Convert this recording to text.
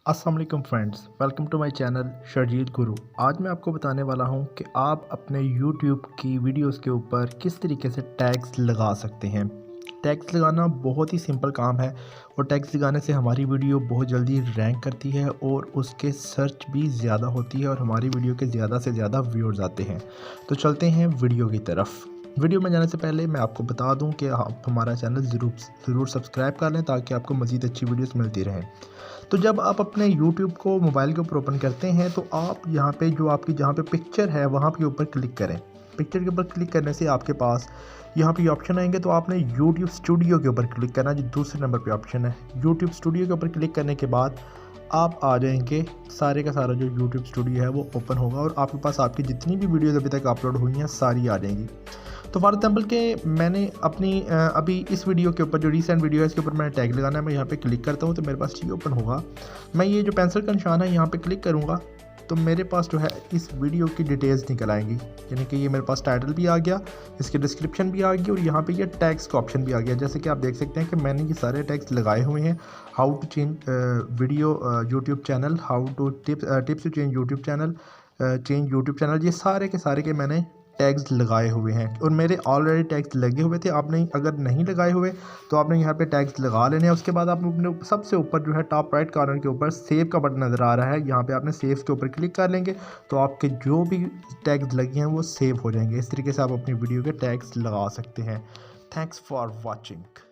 अस्सलाम वालेकुम friends, welcome to my channel Sharjeel Guru. आज मैं आपको बताने वाला हूं कि आप अपने YouTube की वीडियोस के ऊपर किस तरीके से टैग्स लगा सकते हैं। टैग्स लगाना बहुत ही सिंपल काम है और टैग्स लगाने से हमारी वीडियो बहुत जल्दी रैंक करती है और उसके सर्च भी ज़्यादा होती है और हमारी वीडियो के ज़्यादा से ज़्यादा व्यूअर्स आते हैं। तो चलते हैं वीडियो की तरफ। वीडियो में जाने से पहले मैं आपको बता दूं कि आप हमारा चैनल ज़रूर सब्सक्राइब कर लें ताकि आपको मज़ीद अच्छी वीडियोस मिलती रहें। तो जब आप अपने YouTube को मोबाइल के ऊपर ओपन करते हैं तो आप यहाँ पे जो आपकी जहाँ पे पिक्चर है वहाँ के ऊपर क्लिक करें। पिक्चर के ऊपर क्लिक करने से आपके पास यहाँ पे ऑप्शन आएंगे, तो आपने YouTube स्टूडियो के ऊपर क्लिक करना, जो दूसरे नंबर पे ऑप्शन है। YouTube स्टूडियो के ऊपर क्लिक करने के बाद आप आ जाएंगे, सारे का सारा जो YouTube स्टूडियो है वो ओपन होगा और आपके पास आपकी जितनी भी वीडियोज़ अभी तक अपलोड हुई हैं सारी आ जाएंगी। तो फॉर एग्जाम्पल के मैंने अपनी अभी इस वीडियो के ऊपर जो रीसेंट वीडियो है इसके ऊपर मैंने टैग लगाना है। मैं यहाँ पे क्लिक करता हूँ तो मेरे पास ये ओपन होगा। मैं ये जो पेंसिल का निशान है यहाँ पे क्लिक करूँगा तो मेरे पास जो है इस वीडियो की डिटेल्स निकल आएंगी, यानी कि ये मेरे पास टाइटल भी आ गया, इसकी डिस्क्रिप्शन भी आ गई और यहाँ पे ये टैग्स का ऑप्शन भी आ गया। जैसे कि आप देख सकते हैं कि मैंने ये सारे टैग्स लगाए हुए हैं। How to change video YouTube channel, how to tips to change YouTube channel, change YouTube channel, ये सारे के मैंने टैग्स लगाए हुए हैं और मेरे ऑलरेडी टैग्स लगे हुए थे। आपने अगर नहीं लगाए हुए तो आपने यहाँ पे टैग्स लगा लेने हैं। उसके बाद आप अपने सबसे ऊपर जो है टॉप राइट कॉर्नर के ऊपर सेव का बटन नज़र आ रहा है, यहाँ पे आपने सेव के ऊपर क्लिक कर लेंगे तो आपके जो भी टैग्स लगे हैं वो सेव हो जाएंगे। इस तरीके से आप अपनी वीडियो के टैग्स लगा सकते हैं। Thanks for watching.